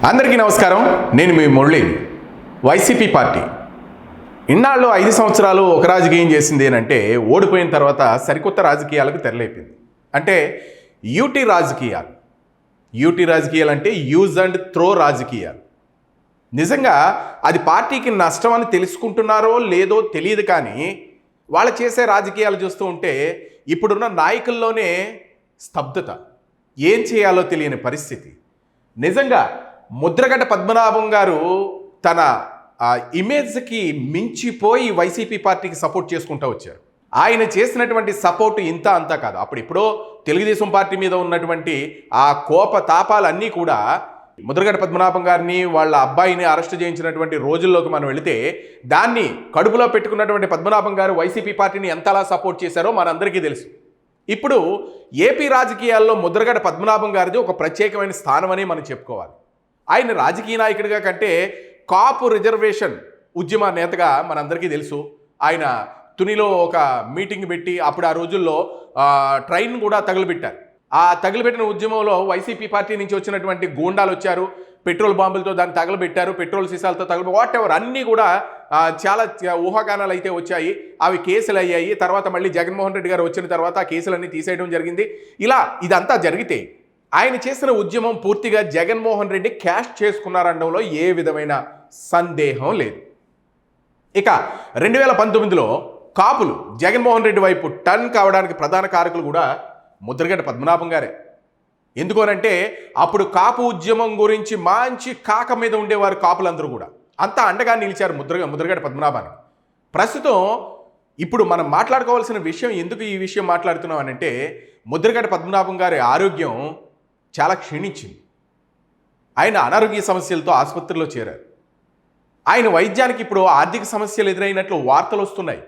అందరికీ నమస్కారం. నేను మీ మురళి. వైసీపీ పార్టీ ఇన్నాళ్ళు 5 సంవత్సరాలు ఒక రాజకీయం చేసింది అంటే ఓడిపోయిన తర్వాత సరికొత్త రాజకీయాలకు తెరలేపింది. అంటే యూటీ రాజకీయాలు. యూటీ రాజకీయాలు అంటే యూజ్ అండ్ త్రో రాజకీయాలు. నిజంగా అది పార్టీకి నష్టం అని తెలుసుకుంటున్నారో లేదో తెలియదు, కానీ వాళ్ళు చేసే రాజకీయాలు చూస్తూ ఉంటే ఇప్పుడున్న నాయకుల్లోనే స్తబ్దత, ఏం చేయాలో తెలియని పరిస్థితి. నిజంగా ముద్రగడ పద్మనాభం గారు తన ఇమేజ్కి మించిపోయి వైసీపీ పార్టీకి సపోర్ట్ చేసుకుంటూ వచ్చారు. ఆయన చేసినటువంటి సపోర్టు ఇంత అంతా కాదు. అప్పుడిప్పుడో తెలుగుదేశం పార్టీ మీద ఉన్నటువంటి ఆ కోప తాపాలన్నీ కూడా ముద్రగడ పద్మనాభం గారిని వాళ్ళ అబ్బాయిని అరెస్ట్ చేయించినటువంటి రోజుల్లోకి మనం వెళితే దాన్ని కడుపులో పెట్టుకున్నటువంటి పద్మనాభం గారు వైసీపీ పార్టీని ఎంతలా సపోర్ట్ చేశారో మనందరికీ తెలుసు. ఇప్పుడు ఏపీ రాజకీయాల్లో ముద్రగడ పద్మనాభం గారిది ఒక ప్రత్యేకమైన స్థానం అని మనం చెప్పుకోవాలి. ఆయన రాజకీయ నాయకుడిగా కంటే కాపు రిజర్వేషన్ ఉద్యమ నేతగా మనందరికీ తెలుసు. ఆయన తునిలో ఒక మీటింగ్ పెట్టి అప్పుడు ఆ రోజుల్లో ట్రైన్ కూడా తగులుపెట్టారు. ఆ తగులుపెట్టిన ఉద్యమంలో వైసీపీ పార్టీ నుంచి వచ్చినటువంటి గూండాలు వచ్చారు, పెట్రోల్ బాంబులతో దాన్ని తగలబెట్టారు, పెట్రోల్ సీసాలతో వాట్ ఎవర్ అన్నీ కూడా చాలా ఊహాగానాలు అయితే వచ్చాయి. అవి కేసులు అయ్యాయి. తర్వాత మళ్ళీ జగన్మోహన్ రెడ్డి గారు వచ్చిన తర్వాత ఆ కేసులన్నీ తీసేయడం జరిగింది. ఇలా ఇదంతా జరిగితే ఆయన చేసిన ఉద్యమం పూర్తిగా జగన్మోహన్ రెడ్డి క్యాష్ చేసుకున్నారనడంలో ఏ విధమైన సందేహం లేదు. ఇక 2019లో కాపులు జగన్మోహన్ రెడ్డి వైపు టర్న్ కావడానికి ప్రధాన కారకులు కూడా ముద్రగడ పద్మనాభం గారే. ఎందుకోనంటే అప్పుడు కాపు ఉద్యమం గురించి మంచి కాక మీద ఉండేవారు కాపులందరూ కూడా. అంతా అండగా నిలిచారు ముద్రగడ పద్మనాభానికి. ప్రస్తుతం ఇప్పుడు మనం మాట్లాడుకోవాల్సిన విషయం, ఎందుకు ఈ విషయం మాట్లాడుతున్నాం అంటే ముద్రగడ పద్మనాభం గారి ఆరోగ్యం చాలా క్షీణించింది. ఆయన అనారోగ్య సమస్యలతో ఆసుపత్రిలో చేరారు. ఆయన వైద్యానికి ఇప్పుడు ఆర్థిక సమస్యలు ఎదురైనట్లు వార్తలు వస్తున్నాయి.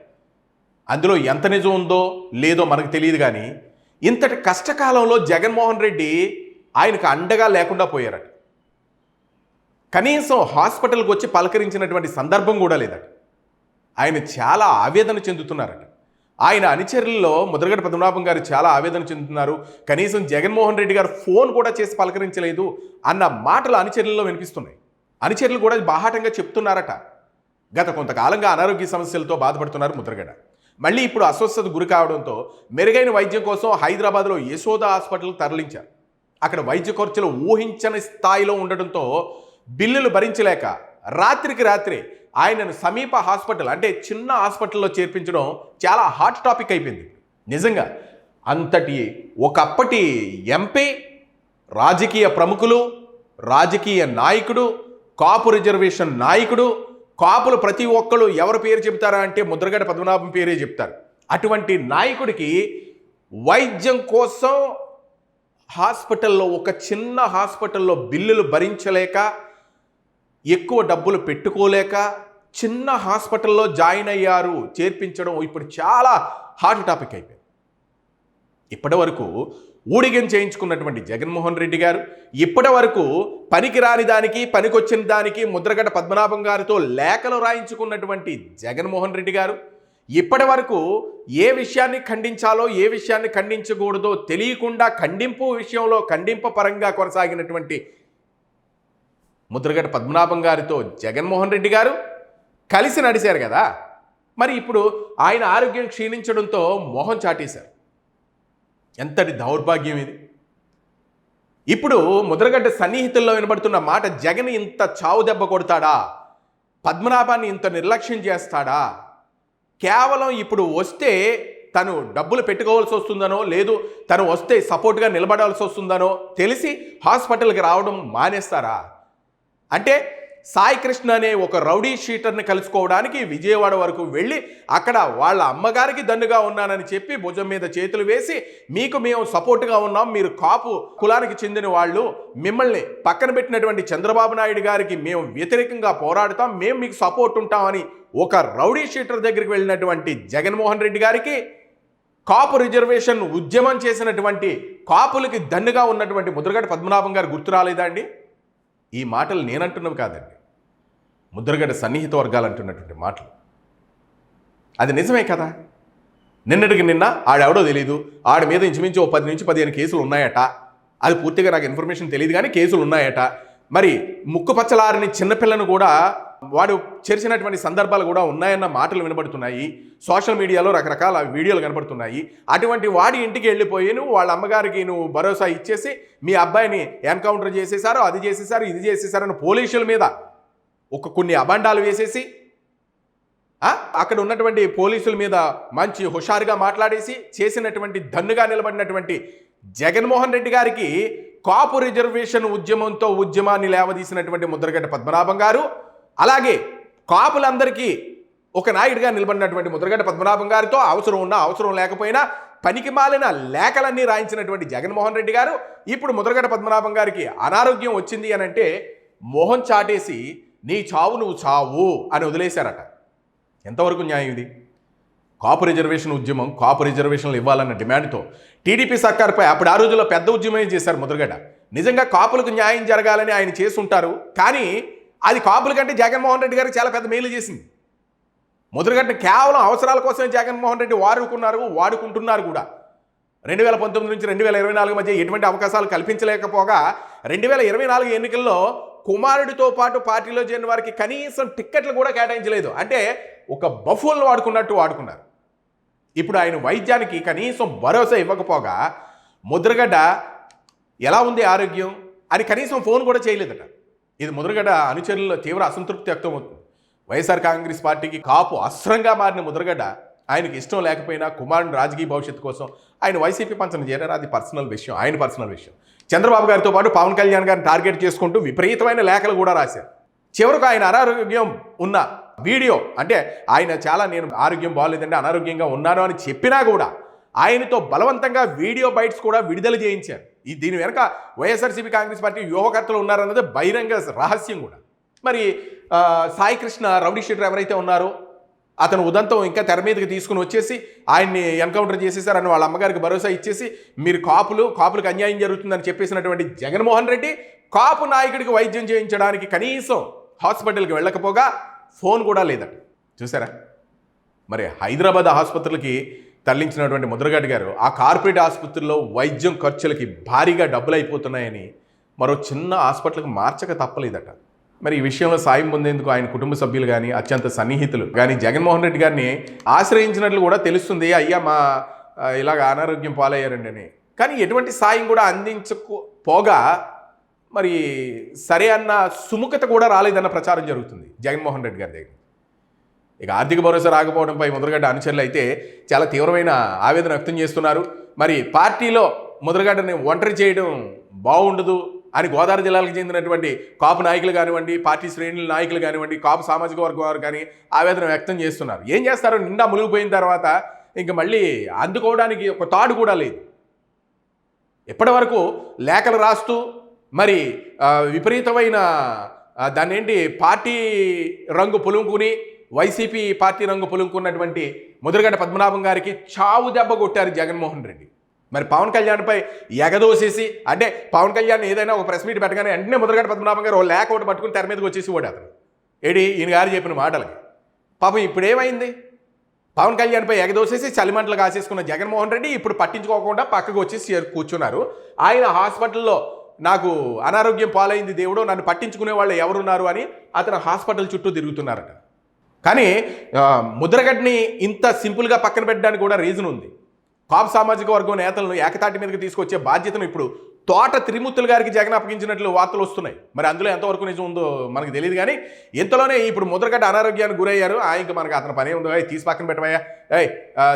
అందులో ఎంత నిజం ఉందో లేదో మనకు తెలియదు, కానీ ఇంతటి కష్టకాలంలో జగన్మోహన్ రెడ్డి ఆయనకు అండగా లేకుండా పోయారట. కనీసం హాస్పిటల్కి వచ్చి పలకరించినటువంటి సందర్భం కూడా లేదట. ఆయన చాలా ఆవేదన చెందుతున్నారట. ఆయన అనుచరుల్లో ముద్రగడ పద్మనాభం గారు చాలా ఆవేదన చెందుతున్నారు. కనీసం జగన్మోహన్ రెడ్డి గారు ఫోన్ కూడా చేసి పలకరించలేదు అన్న మాటలు అనుచరుల్లో వినిపిస్తున్నాయి. అనుచరులు కూడా బాహాటంగా చెప్తున్నారట. గత కొంతకాలంగా అనారోగ్య సమస్యలతో బాధపడుతున్నారు ముద్రగడ. మళ్ళీ ఇప్పుడు అస్వస్థత గురి కావడంతో మెరుగైన వైద్యం కోసం హైదరాబాద్లో యశోద హాస్పిటల్కి తరలించారు. అక్కడ వైద్య ఖర్చులు ఊహించని స్థాయిలో ఉండడంతో బిల్లులు భరించలేక రాత్రికి రాత్రే ఆయనను సమీప హాస్పిటల్, అంటే చిన్న హాస్పిటల్లో చేర్పించడం చాలా హాట్ టాపిక్ అయిపోయింది. నిజంగా అంతటి ఒకప్పటి ఎంపీ, రాజకీయ ప్రముఖులు, రాజకీయ నాయకుడు, కాపు రిజర్వేషన్ నాయకుడు, కాపులు ప్రతి ఒక్కరు ఎవరి పేరు చెప్తారా అంటే ముద్రగడ పద్మనాభం పేరే చెప్తారు. అటువంటి నాయకుడికి వైద్యం కోసం హాస్పిటల్లో, ఒక చిన్న హాస్పిటల్లో బిల్లులు భరించలేక, ఎక్కువ డబ్బులు పెట్టుకోలేక చిన్న హాస్పిటల్లో జాయిన్ అయ్యారు. చేర్పించడం ఇప్పుడు చాలా హాట్ టాపిక్ అయిపోయింది. ఇప్పటి వరకు ఊడిగం చేయించుకున్నటువంటి జగన్మోహన్ రెడ్డి గారు, ఇప్పటి వరకు పనికిరాని దానికి పనికొచ్చిన దానికి ముద్రగడ పద్మనాభం గారితో లేఖలు రాయించుకున్నటువంటి జగన్మోహన్ రెడ్డి గారు, ఇప్పటి వరకు ఏ విషయాన్ని ఖండించాలో ఏ విషయాన్ని ఖండించకూడదో తెలియకుండా ఖండింపు విషయంలో ఖండింప పరంగా కొనసాగినటువంటి ముద్రగడ పద్మనాభం గారితో జగన్మోహన్ రెడ్డి గారు కలిసి నడిచారు కదా. మరి ఇప్పుడు ఆయన ఆరోగ్యం క్షీణించడంతో మోహం చాటేశారు. ఎంతటి దౌర్భాగ్యం ఇది. ఇప్పుడు ముద్రగడ్డ సన్నిహితుల్లో వినబడుతున్న మాట, జగన్ ఇంత చావు దెబ్బ కొడతాడా, పద్మనాభాన్ని ఇంత నిర్లక్ష్యం చేస్తాడా, కేవలం ఇప్పుడు వస్తే తను డబ్బులు పెట్టుకోవాల్సి వస్తుందనో, లేదు తను వస్తే సపోర్ట్గా నిలబడాల్సి వస్తుందనో తెలిసి హాస్పిటల్కి రావడం మానేస్తారా? అంటే సాయి కృష్ణ అనే ఒక రౌడీ షీటర్ని కలుసుకోవడానికి విజయవాడ వరకు వెళ్ళి అక్కడ వాళ్ళ అమ్మగారికి దన్నుగా ఉన్నానని చెప్పి భుజం మీద చేతులు వేసి, మీకు మేము సపోర్ట్గా ఉన్నాం, మీరు కాపు కులానికి చెందిన వాళ్ళు, మిమ్మల్ని పక్కన పెట్టినటువంటి చంద్రబాబు నాయుడు గారికి మేము వ్యతిరేకంగా పోరాడుతాం, మేము మీకు సపోర్ట్ ఉంటామని ఒక రౌడీ షీటర్ దగ్గరికి వెళ్ళినటువంటి జగన్మోహన్ రెడ్డి గారికి, కాపు రిజర్వేషన్ ఉద్యమం చేసినటువంటి కాపులకి దన్నుగా ఉన్నటువంటి ముద్రగడ పద్మనాభం గారు గుర్తు రాలేదా అండి? ఈ మాటలు నేనంటున్నవి కాదండి, ముద్రగడ సన్నిహిత వర్గాలు అంటున్నటువంటి మాటలు. అది నిజమే కదా. నిన్నటికి నిన్న ఆడెవడో తెలీదు, ఆడి మీద ఇంచుమించు 10 నుంచి 15 కేసులు ఉన్నాయట. అది పూర్తిగా నాకు ఇన్ఫర్మేషన్ తెలియదు, కానీ కేసులు ఉన్నాయట. మరి ముక్కుపచ్చలారని చిన్నపిల్లను కూడా వాడు చేర్చినటువంటి సందర్భాలు కూడా ఉన్నాయన్న మాటలు వినబడుతున్నాయి. సోషల్ మీడియాలో రకరకాల వీడియోలు కనబడుతున్నాయి. అటువంటి వాడి ఇంటికి వెళ్ళిపోయి నువ్వు వాళ్ళ అమ్మగారికి నువ్వు భరోసా ఇచ్చేసి మీ అబ్బాయిని ఎన్కౌంటర్ చేసేసారు, అది చేసేసారు, ఇది చేసేసారు అని పోలీసుల మీద కొన్ని అబండాలు వేసేసి అక్కడ ఉన్నటువంటి పోలీసుల మీద మంచి హుషారుగా మాట్లాడేసి చేసినటువంటి దన్నుగా నిలబడినటువంటి జగన్మోహన్ రెడ్డి గారికి కాపు రిజర్వేషన్ ఉద్యమాన్ని లేవదీసినటువంటి ముద్రగడ్డ పద్మనాభం గారు, అలాగే కాపులందరికీ ఒక నాయుడిగా నిలబడినటువంటి ముద్రగడ్డ పద్మనాభం గారితో అవసరం ఉన్నా అవసరం లేకపోయినా పనికి మాలిన లేఖలన్నీ రాయించినటువంటి జగన్మోహన్ రెడ్డి గారు ఇప్పుడు ముద్రగడ్డ పద్మనాభం గారికి అనారోగ్యం వచ్చింది అని అంటే మోహన్ చాటేసి నీ చావు నువ్వు చావు అని వదిలేశారట. ఎంతవరకు న్యాయం ఇది? కాపు రిజర్వేషన్లు ఇవ్వాలన్న డిమాండ్తో టీడీపీ సర్కార్పై అప్పుడు ఆ రోజుల్లో పెద్ద ఉద్యమం చేశారు ముద్రగడ్డ. నిజంగా కాపులకు న్యాయం జరగాలని ఆయన చేసుంటారు, కానీ అది కాపుల కంటే జగన్మోహన్ రెడ్డి గారికి చాలా పెద్ద మేలు చేసింది. ముద్రగడ్డ కేవలం అవసరాల కోసమే జగన్మోహన్ రెడ్డి వాడుకుంటున్నారు కూడా. 2019 నుంచి 2024 మధ్య ఎటువంటి అవకాశాలు కల్పించలేకపోగా 2024 ఎన్నికల్లో కుమారుడితో పాటు పార్టీలో చేరిన వారికి కనీసం టిక్కెట్లు కూడా కేటాయించలేదు. అంటే ఒక బఫూల్ని వాడుకున్నారు. ఇప్పుడు ఆయన వైద్యానికి కనీసం భరోసా ఇవ్వకపోగా ముద్రగడ్డ ఎలా ఉంది ఆరోగ్యం అని కనీసం ఫోన్ కూడా చేయలేదట. ఇది ముద్రగడ్డ అనుచరుల్లో తీవ్ర అసంతృప్తి వ్యక్తమవుతుంది. వైఎస్ఆర్ కాంగ్రెస్ పార్టీకి కాపు అస్త్రంగా మారిన ముద్రగడ్డ ఆయనకి ఇష్టం లేకపోయినా కుమారుని రాజకీయ భవిష్యత్తు కోసం ఆయన వైసీపీ పంచన చేరారు. అది ఆయన పర్సనల్ విషయం. చంద్రబాబు గారితో పాటు పవన్ కళ్యాణ్ గారిని టార్గెట్ చేసుకుంటూ విపరీతమైన లేఖలు కూడా రాశారు. చివరకు ఆయన అనారోగ్యం ఉన్న వీడియో, అంటే ఆయన నేను ఆరోగ్యం బాగోలేదంటే అనారోగ్యంగా ఉన్నాను అని చెప్పినా కూడా ఆయనతో బలవంతంగా వీడియో బైట్స్ కూడా విడుదల చేయించారు. దీని వెనక వైఎస్ఆర్సీపీ కాంగ్రెస్ పార్టీ వ్యూహకర్తలు ఉన్నారన్నది బహిరంగ రహస్యం కూడా. మరి సాయి కృష్ణ రౌడీ షీటర్ ఎవరైతే ఉన్నారో అతను ఉదంతం ఇంకా తెర మీదకి తీసుకుని వచ్చేసి ఆయన్ని ఎన్కౌంటర్ చేసేసారని వాళ్ళ అమ్మగారికి భరోసా ఇచ్చేసి మీరు కాపులకు అన్యాయం జరుగుతుందని చెప్పేసినటువంటి జగన్మోహన్ రెడ్డి కాపు నాయకుడికి వైద్యం చేయించడానికి కనీసం హాస్పిటల్కి వెళ్ళకపోగా ఫోన్ కూడా లేదట. చూసారా? మరి హైదరాబాద్ ఆసుపత్రులకి తరలించినటువంటి ముద్రగడ్డ గారు ఆ కార్పొరేట్ ఆసుపత్రుల్లో వైద్యం ఖర్చులకి భారీగా డబ్బులు అయిపోతున్నాయని మరో చిన్న హాస్పిటల్కి మార్చక తప్పలేదట. మరి ఈ విషయంలో సాయం పొందేందుకు ఆయన కుటుంబ సభ్యులు కానీ అత్యంత సన్నిహితులు కానీ జగన్మోహన్ రెడ్డి గారిని ఆశ్రయించినట్లు కూడా తెలుస్తుంది. అయ్యా మా ఇలాగ అనారోగ్యం పాలయ్యారండి అని. కానీ ఎటువంటి సాయం కూడా అందించకపోగా మరి సరే అన్న సుముఖత కూడా రాలేదన్న ప్రచారం జరుగుతుంది జగన్మోహన్ రెడ్డి గారి దగ్గర. ఇక ఆర్థిక భరోసా రాకపోవడంపై ముద్రగడ్డ అనుచరులు అయితే చాలా తీవ్రమైన ఆవేదన వ్యక్తం చేస్తున్నారు. మరి పార్టీలో ముద్రగడ్డని ఒంటరి చేయడం బాగుండదు అని గోదావరి జిల్లాలకు చెందినటువంటి కాపు నాయకులు కానివ్వండి, పార్టీ శ్రేణుల నాయకులు కానివ్వండి, కాపు సామాజిక వర్గం వారు కానీ ఆవేదన వ్యక్తం చేస్తున్నారు. ఏం చేస్తారో నిండా మునిగిపోయిన తర్వాత ఇంక మళ్ళీ అందుకోవడానికి ఒక తాడు కూడా లేదు. ఇప్పటి వరకు లేఖలు రాస్తూ మరి విపరీతమైన దాన్నేంటి పార్టీ రంగు పులుముకుని వైసీపీ పార్టీ రంగు పులుముకున్నటువంటి ముద్రగడ్డ పద్మనాభం గారికి చావు దెబ్బ కొట్టారు జగన్మోహన్ రెడ్డి. మరి పవన్ కళ్యాణ్పై ఎగదోసేసి, అంటే పవన్ కళ్యాణ్ ఏదైనా ఒక ప్రెస్ మీట్ పెట్టగానే వెంటనే ముద్రగడ్డ పద్మనాభం గారు ఓ లేఖ ఒకటి పట్టుకుని తెర మీదకి వచ్చేసి ఓడి అతను ఈయన గారు చెప్పిన మాటలకి. పాపం ఇప్పుడు ఏమైంది? పవన్ కళ్యాణ్పై ఎగదోసేసి చలిమంటలు కాసేసుకున్న జగన్మోహన్ రెడ్డి ఇప్పుడు పట్టించుకోకుండా పక్కకు వచ్చేసి కూర్చున్నారు. ఆయన హాస్పిటల్లో నాకు అనారోగ్యం పాలైంది దేవుడు, నన్ను పట్టించుకునే వాళ్ళు ఎవరున్నారు అని అతను హాస్పిటల్ చుట్టూ తిరుగుతున్నారట. కానీ ముద్రగడ్డని ఇంత సింపుల్గా పక్కన పెట్టడానికి కూడా రీజన్ ఉంది. కాపు సామాజిక వర్గం నేతలను ఏకతాటి మీదకి తీసుకొచ్చే బాధ్యతను ఇప్పుడు తోట త్రిమూర్తులు గారికి జగన్ అప్పగించినట్లు వార్తలు వస్తున్నాయి. మరి అందులో ఎంతవరకు నిజం ఉందో మనకు తెలియదు. కానీ ఇంతలోనే ఇప్పుడు ముద్రగడ్డ అనారోగ్యానికి గురయ్యారు. ఇంకా మనకు అతని పని ఉందో తీసి పక్కన పెట్టవయ్యా,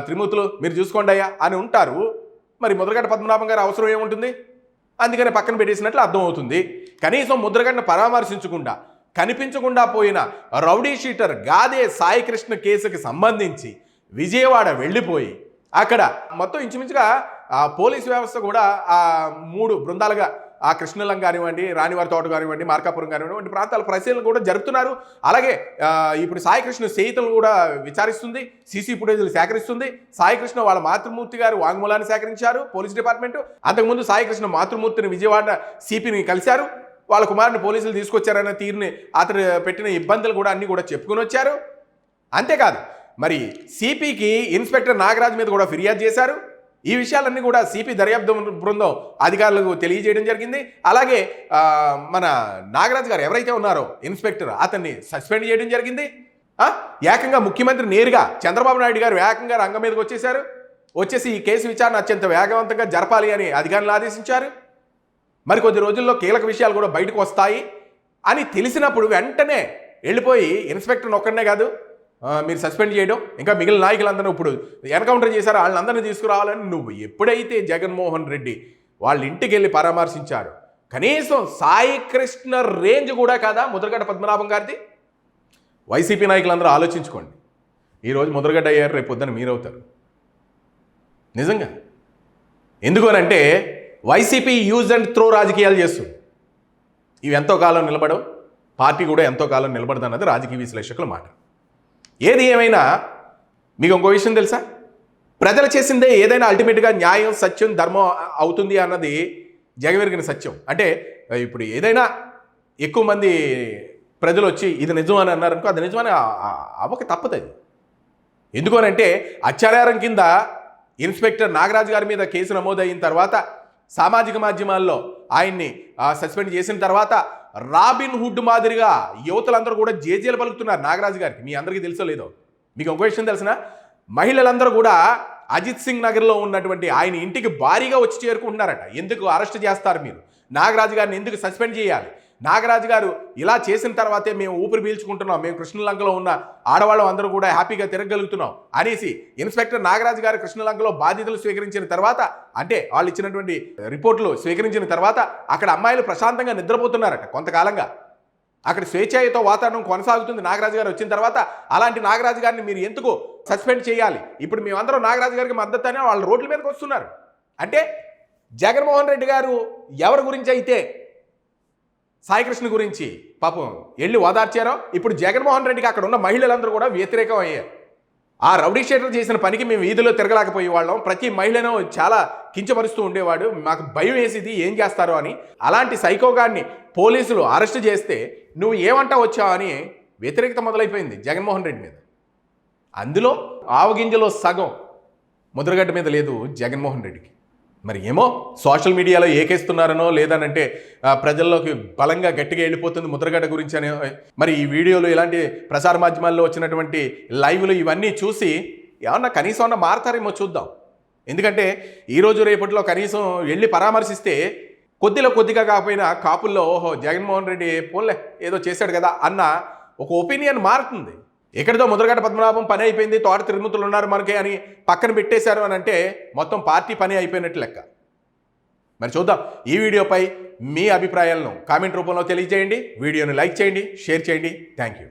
త్రిమూర్తులు మీరు చూసుకోండి అయ్యా అని ఉంటారు. మరి ముద్రగడ్డ పద్మనాభం గారు అవసరం ఏముంటుంది? అందుకని పక్కన పెట్టేసినట్లు అర్థమవుతుంది. కనీసం ముద్రగడ్డను పరామర్శించకుండా కనిపించకుండా పోయిన రౌడీ షీటర్ గాదే సాయి కృష్ణ కేసుకి సంబంధించి విజయవాడ వెళ్ళిపోయి అక్కడ మొత్తం ఇంచుమించుగా పోలీసు వ్యవస్థ కూడా 3 బృందాలుగా కృష్ణలం కానివ్వండి, రాణివారి తోట కానివ్వండి, మార్కాపురం కానివ్వండి వంటి ప్రాంతాల పరిశీలన కూడా జరుపుతున్నారు. అలాగే ఇప్పుడు సాయి కృష్ణ స్నేహితులను కూడా విచారిస్తుంది, సీసీ ఫుటేజ్లు సేకరిస్తుంది. సాయి కృష్ణ వాళ్ళ మాతృమూర్తి గారు వాంగ్మూలాన్ని సేకరించారు పోలీస్ డిపార్ట్మెంటు. అంతకుముందు సాయి కృష్ణ మాతృమూర్తిని విజయవాడ సిపిని కలిశారు. వాళ్ళ కుమారుని పోలీసులు తీసుకొచ్చారన్న తీరుని అతను పెట్టిన ఇబ్బందులు కూడా అన్నీ కూడా చెప్పుకొని వచ్చారు. అంతేకాదు మరి సిపికి ఇన్స్పెక్టర్ నాగరాజ్ మీద కూడా ఫిర్యాదు చేశారు. ఈ విషయాలన్నీ కూడా సిపి దర్యాప్తు బృందం అధికారులకు తెలియజేయడం జరిగింది. అలాగే మన నాగరాజు గారు ఎవరైతే ఉన్నారో ఇన్స్పెక్టర్, అతన్ని సస్పెండ్ చేయడం జరిగింది. ఏకంగా ముఖ్యమంత్రి నేరుగా చంద్రబాబు నాయుడు గారు ఏకంగా రంగం మీదకి వచ్చేసి ఈ కేసు విచారణ అత్యంత వేగవంతంగా జరపాలి అని అధికారులు ఆదేశించారు. మరి కొద్ది రోజుల్లో కీలక విషయాలు కూడా బయటకు వస్తాయి అని తెలిసినప్పుడు వెంటనే వెళ్ళిపోయి ఇన్స్పెక్టర్ని ఒక్కడనే కాదు మీరు సస్పెండ్ చేయడం, ఇంకా మిగిలిన నాయకులందరూ ఇప్పుడు ఎన్కౌంటర్ చేశారు వాళ్ళందరినీ తీసుకురావాలని నువ్వు ఎప్పుడైతే జగన్మోహన్ రెడ్డి వాళ్ళ ఇంటికి వెళ్ళి పరామర్శించారు, కనీసం సాయి కృష్ణ రేంజ్ కూడా కాదా ముద్రగడ్డ పద్మనాభం గారిది? వైసీపీ నాయకులందరూ ఆలోచించుకోండి. ఈరోజు ముద్రగడ్డ అయ్యారు, రేపు పొద్దున మీరవుతారు. నిజంగా ఎందుకు అనంటే వైసీపీ యూజ్ అండ్ త్రో రాజకీయాలు చేస్తుంది. ఇవి ఎంతో కాలం నిలబడవు, పార్టీ కూడా ఎంతో కాలం నిలబడదు అన్నది రాజకీయ విశ్లేషకుల మాట. ఏది ఏమైనా మీకు ఇంకో విషయం తెలుసా? ప్రజలు చేసిందే ఏదైనా అల్టిమేట్గా న్యాయం, సత్యం, ధర్మం అవుతుంది అన్నది జగమెరిగిన సత్యం. అంటే ఇప్పుడు ఏదైనా ఎక్కువ మంది ప్రజలు వచ్చి ఇది నిజం అని అన్నారనుకో, అది నిజమని అవ్వక తప్పదు. ఎందుకు అనంటే అత్యాచారం కింద ఇన్స్పెక్టర్ నాగరాజు గారి మీద కేసు నమోదైన తర్వాత సామాజిక మాధ్యమాల్లో ఆయన్ని సస్పెండ్ చేసిన తర్వాత రాబిన్ హుడ్ మాదిరిగా యువతులందరూ కూడా జేజేలు పలుకుతున్నారు నాగరాజు గారికి. మీ అందరికీ తెలుసో లేదో. మీకు ఇంకో విషయం తెలిసిన, మహిళలందరూ కూడా అజిత్ సింగ్ నగర్లో ఉన్నటువంటి ఆయన ఇంటికి భారీగా వచ్చి చేరుకుంటున్నారట. ఎందుకు అరెస్ట్ చేస్తారు మీరు? నాగరాజు గారిని ఎందుకు సస్పెండ్ చేయాలి? నాగరాజు గారు ఇలా చేసిన తర్వాతే మేము ఊపిరి పీల్చుకుంటున్నాం, మేము కృష్ణలంకలో ఉన్న ఆడవాళ్ళం అందరూ కూడా హ్యాపీగా తిరగలుగుతున్నాం అనేసి ఇన్స్పెక్టర్ నాగరాజు గారు కృష్ణలంకలో బాధ్యతలు స్వీకరించిన తర్వాత, అంటే వాళ్ళు ఇచ్చినటువంటి రిపోర్టులు స్వీకరించిన తర్వాత అక్కడ అమ్మాయిలు ప్రశాంతంగా నిద్రపోతున్నారట. కొంతకాలంగా అక్కడ స్వేచ్ఛాయుత వాతావరణం కొనసాగుతుంది నాగరాజు గారు వచ్చిన తర్వాత. అలాంటి నాగరాజు గారిని మీరు ఎందుకు సస్పెండ్ చేయాలి? ఇప్పుడు మేమందరం నాగరాజు గారికి మద్దతు అని వాళ్ళు రోడ్ల మీదకి వస్తున్నారు. అంటే జగన్మోహన్ రెడ్డి గారు ఎవరి గురించి అయితే సాయికృష్ణ గురించి పాపం వెళ్ళి ఓదార్చారో, ఇప్పుడు జగన్మోహన్ రెడ్డికి అక్కడ ఉన్న మహిళలందరూ కూడా వ్యతిరేకం అయ్యారు. ఆ రౌడీ షీటర్ చేసిన పనికి మేము వీధిలో తిరగలేకపోయే వాళ్ళం, ప్రతి మహిళను చాలా కించపరుస్తూ ఉండేవాడు, మాకు భయం వేసేది ఏం చేస్తారో అని. అలాంటి సైకోగాడిని పోలీసులు అరెస్ట్ చేస్తే నువ్వు ఏమంటా వచ్చావు అని వ్యతిరేకత మొదలైపోయింది జగన్మోహన్ రెడ్డి మీద. అందులో ఆవగింజలో సగం ముద్రగడ్డ మీద లేదు జగన్మోహన్ రెడ్డికి. మరి ఏమో సోషల్ మీడియాలో ఏకేస్తున్నారనో లేదనంటే ప్రజల్లోకి బలంగా గట్టిగా వెళ్ళిపోతుంది ముద్రగడ్డ గురించి అని. మరి ఈ వీడియోలు ఇలాంటి ప్రసార మాధ్యమాల్లో వచ్చినటువంటి లైవ్లు ఇవన్నీ చూసి ఏమన్నా కనీసం అన్న మారతారేమో చూద్దాం. ఎందుకంటే ఈరోజు రేపట్లో కనీసం వెళ్ళి పరామర్శిస్తే కొద్దిగా కాకపోయినా కాపుల్లో ఓహో జగన్మోహన్ రెడ్డి పోన్లే ఏదో చేశాడు కదా అన్న ఒక ఒపీనియన్ మారుతుంది. ఎక్కడితో ముద్రగడ్డ పద్మనాభం పని అయిపోయింది, తోట తిరుమతులు ఉన్నారు మనకి అని పక్కన పెట్టేశారు అని అంటే మొత్తం పార్టీ పని అయిపోయినట్టు లెక్క. మరి చూద్దాం. ఈ వీడియోపై మీ అభిప్రాయాలను కామెంట్ రూపంలో తెలియజేయండి. వీడియోని లైక్ చేయండి, షేర్ చేయండి. Thank you.